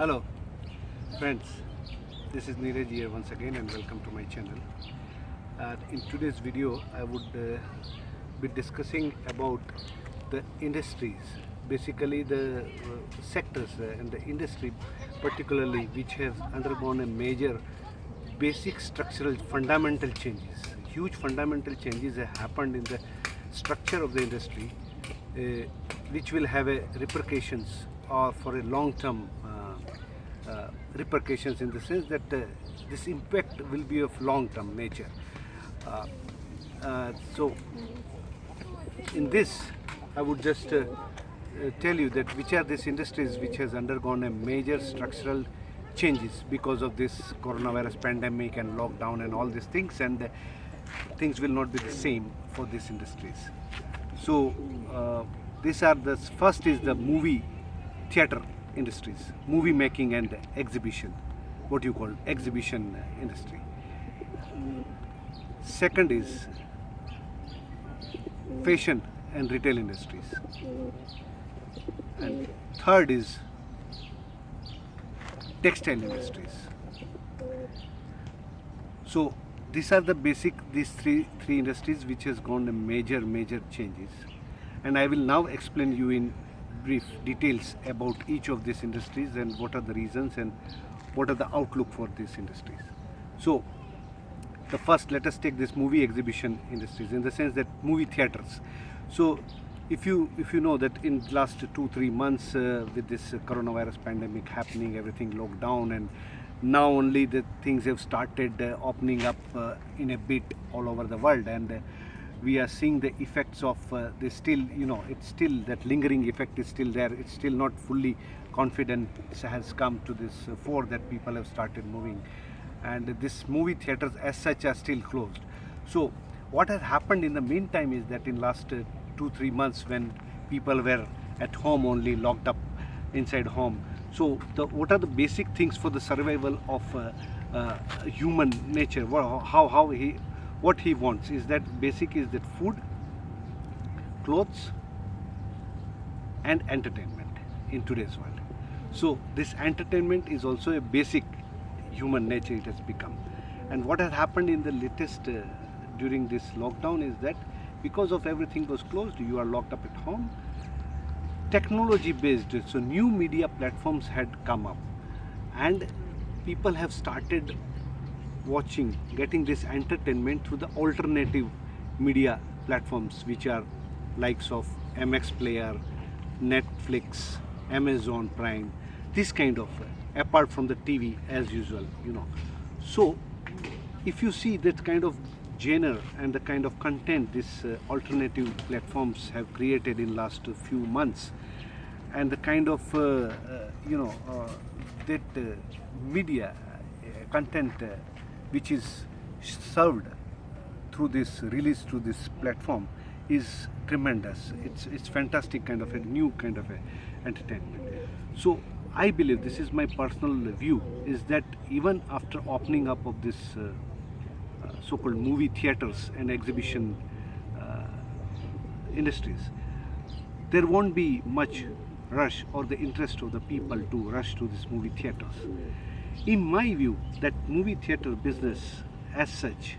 Hello friends, this is Niraj here once again and welcome to my channel. In today's video I would be discussing about the industries, basically the sectors and the industry particularly which have undergone a major basic structural fundamental changes. Huge fundamental changes have happened in the structure of the industry which will have a repercussions or for a long term repercussions, in the sense that this impact will be of long-term nature. So in this I would just tell you that which are these industries which has undergone a major structural changes because of this coronavirus pandemic and lockdown and all these things, and things will not be the same for these industries. So these are the first is the movie theater industries, movie making and exhibition, what you call exhibition industry. Second is fashion and retail industries, and third is textile industries. So these are the basic, these three industries which has gone a major changes, and I will now explain you in brief details about each of these industries and what are the reasons and what are the outlook for these industries. So the first, let us take this movie exhibition industries, in the sense that movie theaters. So if you know that in last 2-3 months with this coronavirus pandemic happening, everything locked down, and now only the things have started opening up in a bit all over the world, and we are seeing the effects of this still, it's still, that lingering effect is still there. It's still not fully confidence has come to this fore that people have started moving, and this movie theaters as such are still closed. So what has happened in the meantime is that in last 2-3 months, when people were at home only, locked up inside home, so what are the basic things for the survival of human nature? What he wants is that basic is that food, clothes and entertainment in today's world. So this entertainment is also a basic human nature, it has become. And what has happened in the latest during this lockdown is that because of everything was closed, you are locked up at home, technology based, so new media platforms had come up and people have started watching, getting this entertainment through the alternative media platforms, which are likes of MX Player, Netflix, Amazon Prime, this kind of, apart from the TV as usual, So if you see that kind of genre and the kind of content these alternative platforms have created in last few months, and the kind of that media content which is served through this, release through this platform, is tremendous. It's fantastic, kind of a new kind of a entertainment. So I believe, this is my personal view, is that even after opening up of this so-called movie theaters and exhibition industries, there won't be much rush or the interest of the people to rush to these movie theaters. In my view, that movie theater business as such,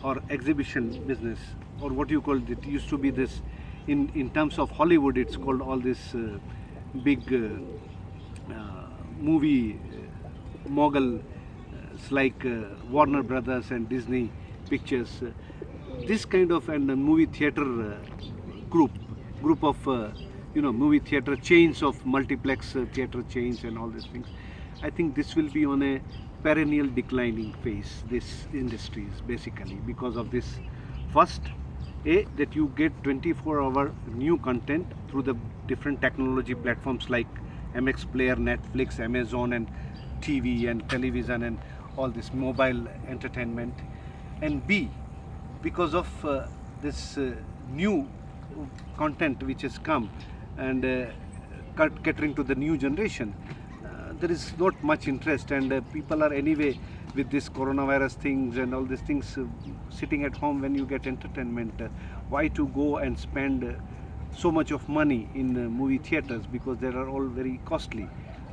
or exhibition business, or what you call it, used to be this, in terms of Hollywood, it's called all this big movie mogul like Warner Brothers and Disney Pictures, this kind of, and movie theater group of movie theater chains of multiplex theater chains and all these things. I think this will be on a perennial declining phase, this industries, basically because of this. First, that you get 24-hour new content through the different technology platforms like MX Player, Netflix, Amazon, and TV and television and all this mobile entertainment. And B, because of this new content which has come and catering to the new generation, there is not much interest, and people are anyway with this coronavirus things and all these things sitting at home. When you get entertainment, why to go and spend so much of money in movie theaters, because they are all very costly.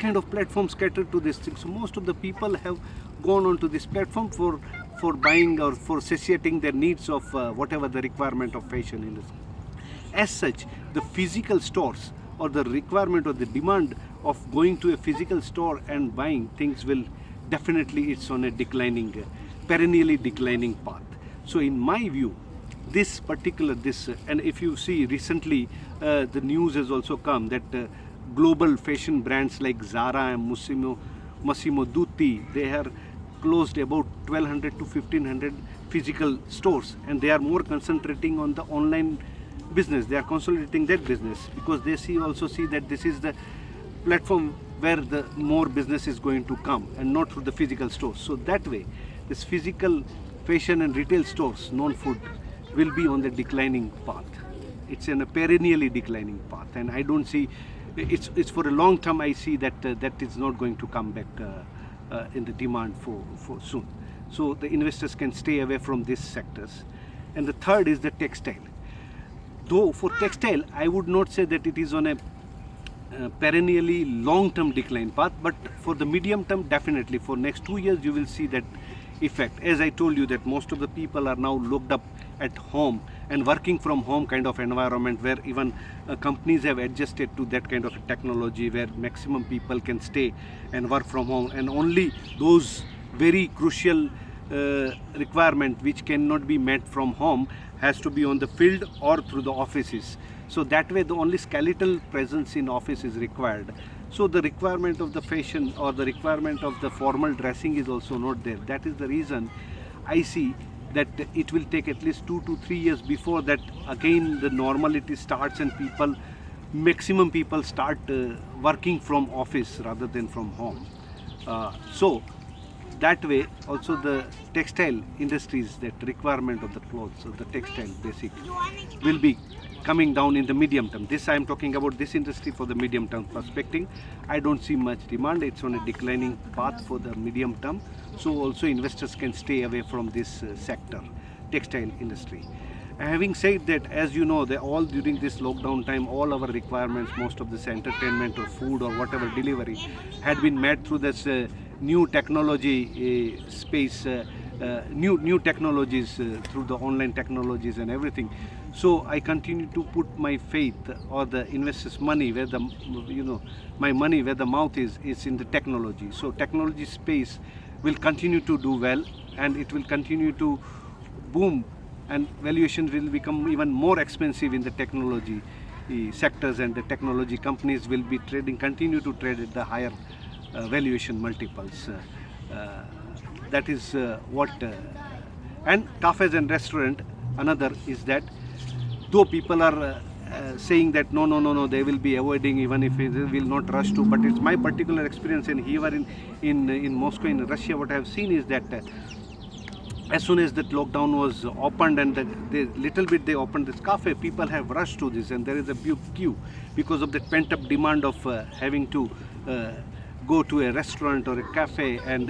kind of platforms cater to this thing. So most of the people have gone onto this platform for buying or for satiating their needs of whatever the requirement of fashion industry. As such, the physical stores or the requirement or the demand of going to a physical store and buying things will definitely, it's on a declining, perennially declining path. So in my view, this particular, and if you see recently, the news has also come that global fashion brands like Zara and Massimo Dutti, they are closed about 1200 to 1500 physical stores, and they are more concentrating on the online business. They are consolidating that business because they also see that this is the platform where the more business is going to come and not through the physical stores. So that way, this physical fashion and retail stores, non-food, will be on the declining path. It's in a perennially declining path, and I don't see, it's for a long term, I see that that is not going to come back in the demand for soon. So the investors can stay away from these sectors. And the third is the textile. Though for textile, I would not say that it is on a perennially long-term decline path, but for the medium term, definitely for next 2 years you will see that effect. As I told you that most of the people are now locked up at home and working from home kind of environment, where even companies have adjusted to that kind of technology where maximum people can stay and work from home, and only those very crucial requirement which cannot be met from home has to be on the field or through the offices. So that way the only skeletal presence in office is required. So the requirement of the fashion or the requirement of the formal dressing is also not there. That is the reason I see that it will take at least 2 to 3 years before that again the normality starts and maximum people start working from office rather than from home. So that way also the textile industries, that requirement of the clothes, so the textile basic, will be coming down in the medium term. This I am talking about this industry for the medium term perspective. I don't see much demand. It's on a declining path for the medium term. So also investors can stay away from this sector, textile industry. Having said that, as you know, all during this lockdown time, all our requirements, most of this entertainment or food or whatever delivery had been met through this new technology space, new technologies through the online technologies and everything. So I continue to put my faith or the investors' money where the, my money where the mouth is in the technology. So technology space will continue to do well, and it will continue to boom, and valuations will become even more expensive in the technology sectors, and the technology companies will be continue to trade at the higher valuation multiples. That is what. And cafes and restaurant, another is that though people are saying that no, they will be avoiding even if it will not rush to. But it's my particular experience, and here in Moscow, in Russia, what I have seen is that as soon as that lockdown was opened and the little bit they opened this cafe, people have rushed to this, and there is a big queue because of the pent up demand of having to go to a restaurant or a cafe and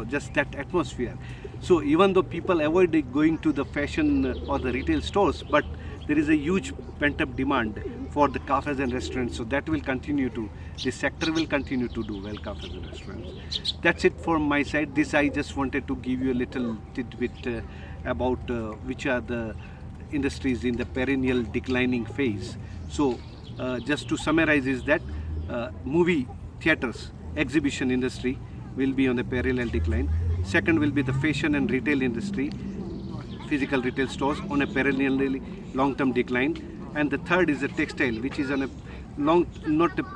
just that atmosphere. So even though people avoid going to the fashion or the retail stores, but there is a huge pent up demand for the cafes and restaurants, so that will continue to, this sector will continue to do well, cafes and restaurants. That's it from my side. This I just wanted to give you a little tidbit about which are the industries in the perennial declining phase. So just to summarize is that movie theaters, exhibition industry will be on the perennial decline. Second will be the fashion and retail industry, physical retail stores on a perennially long-term decline. And the third is the textile, which is on a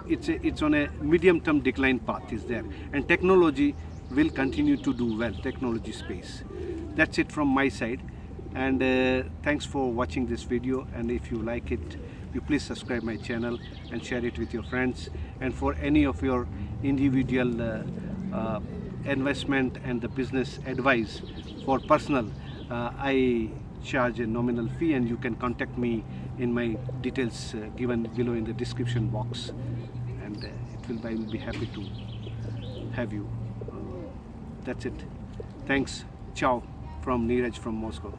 it's on a medium-term decline path is there. And technology will continue to do well, technology space. That's it from my side, and thanks for watching this video. And if you like it, you please subscribe my channel and share it with your friends. And for any of your individual investment and the business advice for personal, I charge a nominal fee, and you can contact me in my details given below in the description box, and I will be happy to have you. That's it. Thanks. Ciao from Niraj from Moscow.